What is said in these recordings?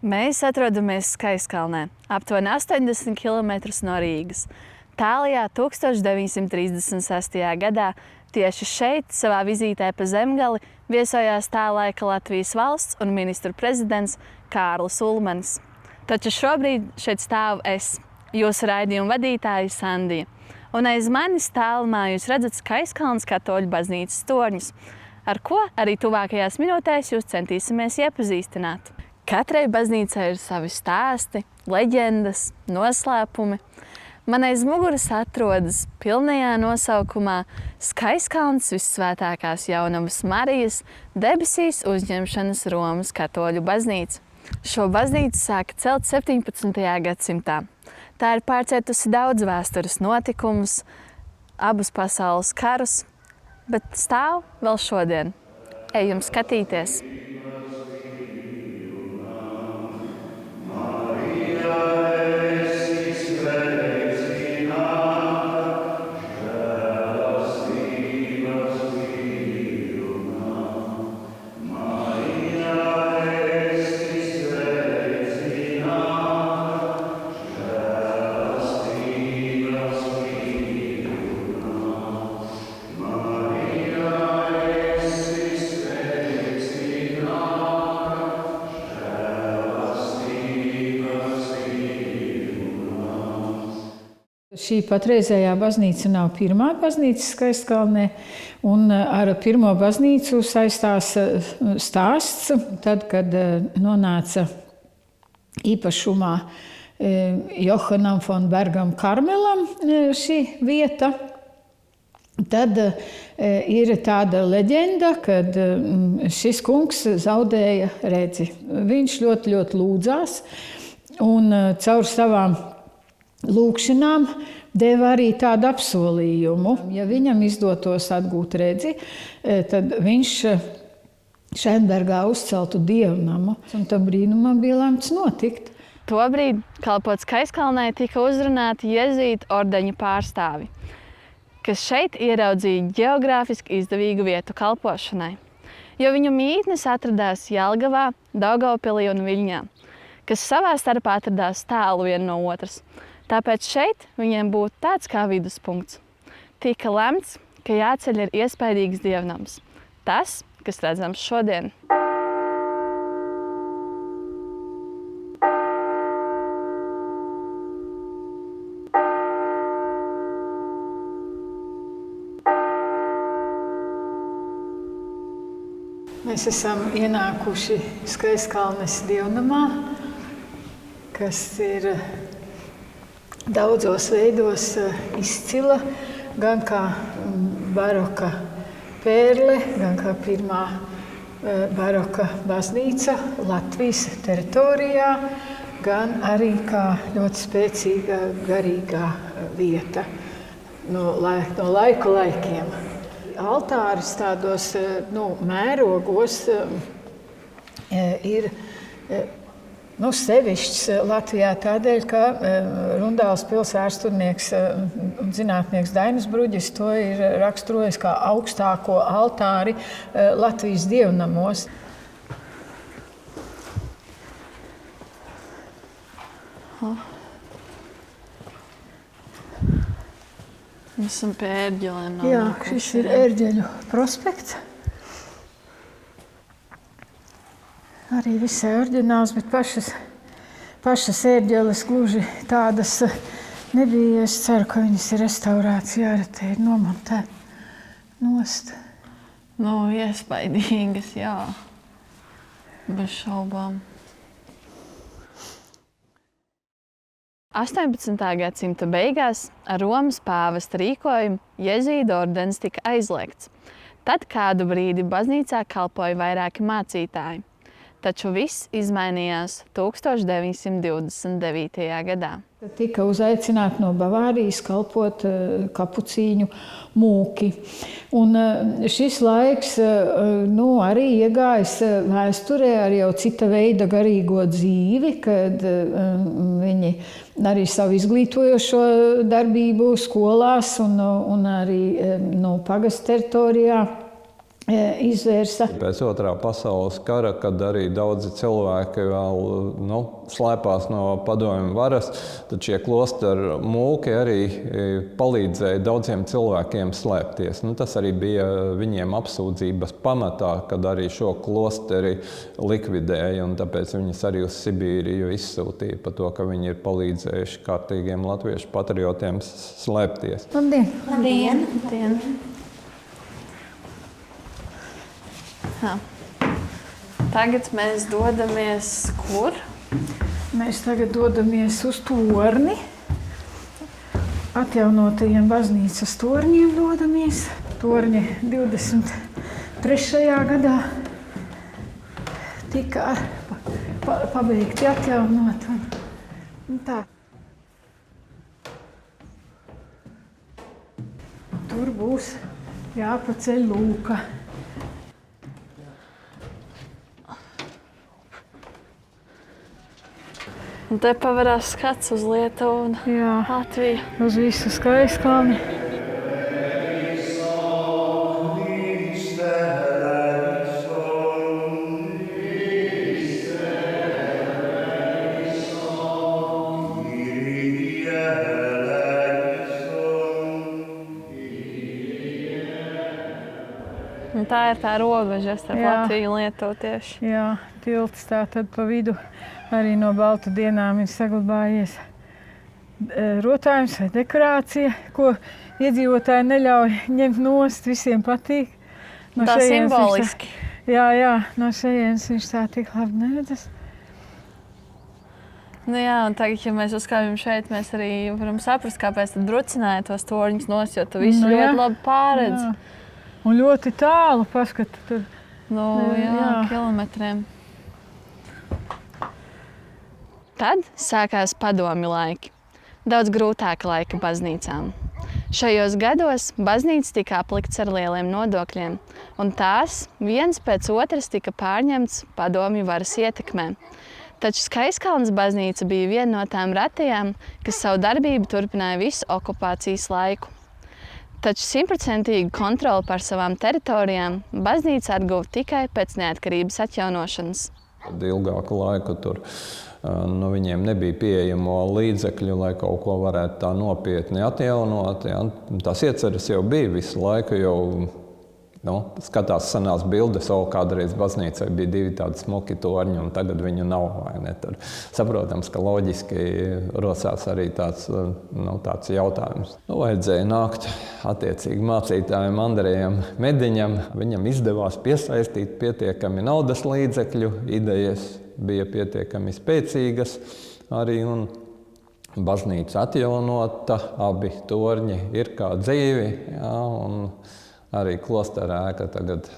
Mēs atrodamies Skaiskalnē, aptuveni 80 km no Rīgas. Tālajā 1936. gadā tieši šeit, savā vizītē pa Zemgali, viesojās tā laika Latvijas valsts un ministru prezidents Kārlis Ulmanis. Taču šobrīd šeit stāvu es, jūsu raidījuma vadītāja Sandija. Un aiz manis tālumā jūs redzat Skaiskalnes katoļu baznīcas torņus, ar ko arī tuvākajās minūtēs jūs centīsimies iepazīstināt. Katrai baznīcai ir savi stāsti, leģendas, noslēpumi. Man aiz muguras atrodas pilnajā nosaukumā Skaiskalnes Vissvētākās Jaunavas Marijas debesīs uzņemšanas Romas katoļu baznīca. Šo baznīcu sāka celt 17. gadsimtā. Tā ir pārcietusi daudz vēstures notikumus, abus pasaules karus, bet stāv vēl šodien. Ejam skatīties! Šī patreizējā baznīca nav pirmā baznīca Skaiskalnē, un ar pirmo baznīcu saistās stāsts, tad, kad nonāca īpašumā Johanam von Bergam Karmelam šī vieta. Tad ir tāda leģenda, kad šis kungs zaudēja redzi. Viņš ļoti lūdzās, un caur savām lūkšanām deva arī tādu apsolījumu. Ja viņam izdotos atgūt redzi, tad viņš Šenbergā uzceltu dievnamu, un tam brīnumam bija lemts notikt. Tobrīd, kalpot Skaiskalnē, tika uzrunāti jezuītu ordeņa pārstāvi, kas šeit ieraudzīja ģeogrāfiski izdevīgu vietu kalpošanai, jo viņu mītnes atradās Jelgavā, Daugavpilī un Viļņā, kas savā starpā atradās tālu viena no otras. Tāpēc šeit viņiem būtu tāds kā viduspunkts. Tika lemts, ka jāceļ ir iespaidīgs dievnams. Tas, kas redzams šodien. Mēs esam ienākuši Skaiskalnes dievnamā, kas ir daudzos veidos izcila, gan kā baroka pērle, gan kā pirmā baroka baznīca Latvijas teritorijā, gan arī kā ļoti spēcīga garīgā vieta no laiku laikiem. Altāris tādos mērogos ir sevišķs Latvijā tādēļ, ka Rundāles pils vēsturnieks un zinātnieks Dainis Bruģis to ir raksturojis kā augstāko altāri Latvijas dievnamos. Mēs esam pie ērģelēm. Jā, šis ir ērģeļu prospekts. Arī visai oriģināls, bet pašas ērģeles gluži tādas nebija. Es ceru, ka viņas ir restaurācijā, arī te ir nomontēta nost. Iespaidīgas, jā. Bez šaubām. 18. gadsimta beigās ar Romas pāvesta rīkojumu jezuītu ordenis tika aizliegts. Tad kādu brīdi baznīcā kalpoja vairāki mācītāji. Taču viss izmainījās 1929. gadā. Tika uzaicināti no Bavārijas kalpot kapucīņu mūki. Un šis laiks arī iegājis vēsturē ar jau cita veida garīgo dzīvi, kad viņi arī savu izglītojošo darbību skolās un arī pagasta teritorijā izvērsa. Pēc Otrā pasaules kara, kad arī daudzi cilvēki vēl slēpās no padomju varas, tad šie klosteru mūki arī palīdzēja daudziem cilvēkiem slēpties. Tas arī bija viņiem apsūdzības pamatā, kad arī šo klosteri likvidēja, un tāpēc viņus arī uz Sibīriju izsūtīja par to, ka viņi ir palīdzējuši kārtīgiem latviešu patriotiem slēpties. Labdien! Labdien! Tagad mēs dodamies kur? Mēs tagad dodamies uz torni. Atjaunotajiem baznīcas torņiem dodamies. Torņi 23. gadā tika pabeigti atjaunot. Un tā. Tur būs jāpaceļ lūka. Un te pavarās skats uz Lietuvu un Latviju. Uz visu Skaiskalni. Un tā ir tā robeža starp Latviju un Lietuvu tieši. Jā, tilts tā tad pa vidu. Arī no baltu dienām ir saglabājies rotājums vai dekorācija, ko iedzīvotāji neļauj ņemt nost, visiem patīk. Tā simboliski. Jā, no šejienes viņš tā tik labi neredzas. Un tagad, ja mēs uzkāpjam šeit, mēs arī varam saprast, kāpēc tad drucināja tos torņus nost, jo tu visu ļoti labi pāredzi. Un ļoti tālu paskatu tur. Kilometriem. Tad sākās padomju laiki. Daudz grūtāka laika baznīcām. Šajos gados baznīca tika aplikts ar lieliem nodokļiem, un tās viens pēc otras tika pārņemts padomju varas ietekmē. Taču Skaiskalnes baznīca bija viena no tām retajām, kas savu darbību turpināja visu okupācijas laiku. Taču 100% kontroli pār savām teritorijām baznīca atguva tikai pēc neatkarības atjaunošanas. Ilgāku laiku tur viņiem nebija pieejamo līdzekļu, lai kaut ko varētu tā nopietni atjaunot. Ja. Tās ieceres jau bija visu laiku, jau skatās senās bildes, kādreiz baznīcai bija 2 tādi smuki torņi, un tagad viņu nav. Vai ne? Tad saprotams, ka loģiski rosās arī tāds jautājums. Vajadzēja nākt attiecīgi mācītājiem Andrejam Mediņam. Viņam izdevās piesaistīt pietiekami naudas līdzekļu, idejas bija pietiekami spēcīgas arī, un baznīca atjaunota, abi torņi ir kā dzīvi, un arī klostera ēka tagad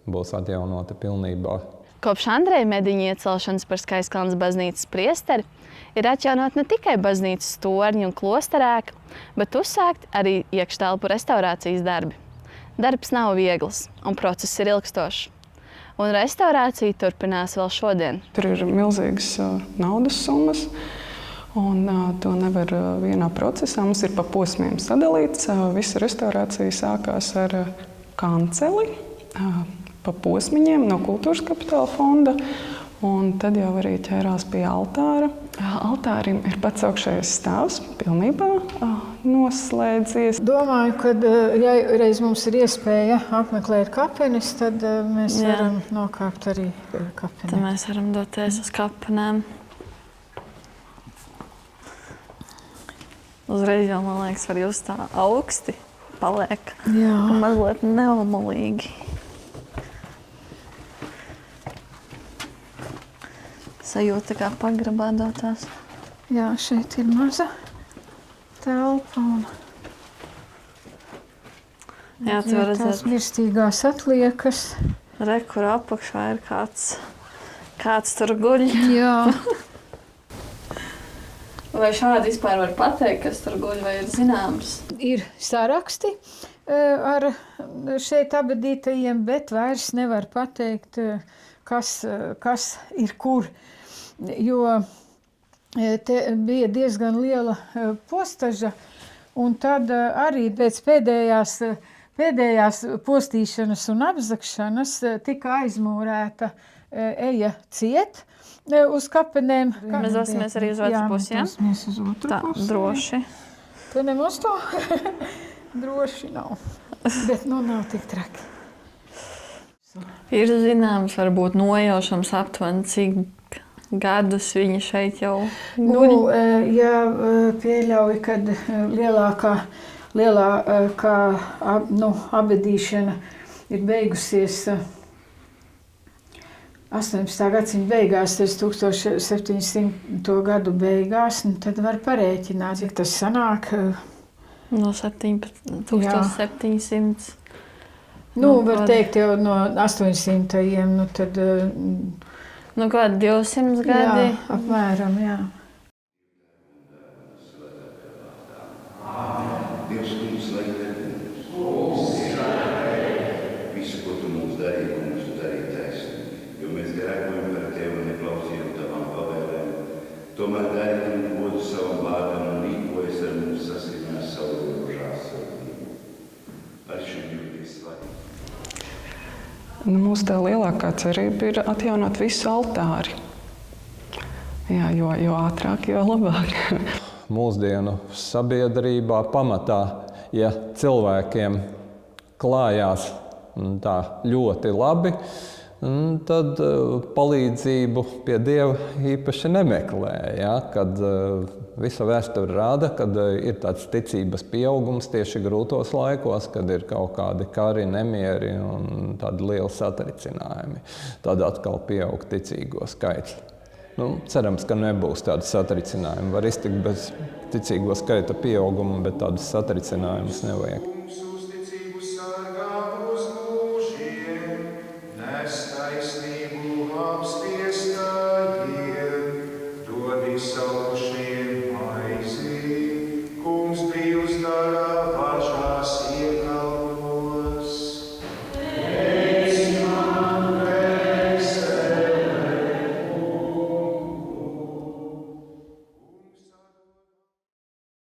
būs atjaunota pilnībā. Kopš Andreja Mediņa iecelšanas par Skaiskalnes baznīcas priesteri ir atjaunot ne tikai baznīcas torņi un klostera ēka, bet uzsākt arī iekštelpu restaurācijas darbi. Darbs nav viegls un process ir ilgstošs. Un restaurācija turpinās vēl šodien. Tur ir milzīgas naudas summas, un to nevar vienā procesā. Mums ir pa posmiem sadalīts. Visa restaurācija sākās ar kanceli, pa posmiņiem no Kultūras kapitāla fonda, un tad jau arī ķērās pie altāra. Altārim ir pats augšējais stāvs, pilnībā noslēdzies. Domāju, ka ja reiz mums ir iespēja apmeklēt kapenes, tad mēs varam nokāpt arī kapenē. Tad mēs varam doties uz kapenēm. Uzreiz jau, man liekas, var just tā augsti paliek. Jā. Un mazliet neomulīgi. Sajūta kā pagrabā dotās. Jā, šeit ir maza telpa un jā, tu var redzēt. Tās mirstīgās atliekas. Re, kur apakšā ir kāds tur guļ. Jā. Vai šādi vispār var pateikt, kas tur guļ, vai ir zināms? Ir saraksti ar šeit abadītajiem, bet vairs nevar pateikt, kas ir kur. Jo te bija diezgan liela postaža, un tad arī pēc pēdējās pēdējās postīšanas un apzakšanas tika aizmūrēta eja ciet uz kapenēm. Mēs dosimies arī uz otru pusi, ja? Dosimies uz otru Tā, pusi. droši. Tu nemaz to droši nav. Bet nav tik traki. Ir zināms, varbūt nojaušams aptuveni, cik gadus viņi šeit jau guļ. Ja pieļauj, kad lielākā abedīšana ir beigusies 18. gadsimta beigās, tas 1700. gadu beigās, tad var parēķināt, cik tas sanāk. No 1700. Var teikt jau no 800. Tad... kādi 200 gadi? Jā, apmēram, jā. Dievs, kungs, lai tev visu, ko tu mums darīji, kungs, tu darīji taisnīgi, jo mēs grēkojam par tevi un neklausījām tavām pavēlēm. Tomēr dari un godu savam vārdam un rīkojas ar mums saskaņā savu žālsirdību. Ar šim jūties slavu. Mūsu tā lielākā cerība ir atjaunot visu altāri. Jā, jo ātrāk, jo labāk. Mūsdienu sabiedrībā pamatā, ja cilvēkiem klājās tā ļoti labi, tad palīdzību pie Dieva īpaši nemeklē. Ja? Kad visa vēsture rāda, kad ir tāds ticības pieaugums tieši grūtos laikos, kad ir kaut kādi kari, nemieri un tādi lieli satricinājumi. Tad atkal pieaug ticīgo skaits. Cerams, ka nebūs tādas satricinājumi. Var iztikt bez ticīgo skaita pieauguma, bet tādas satricinājumus nevajag. Kungs brīvs dara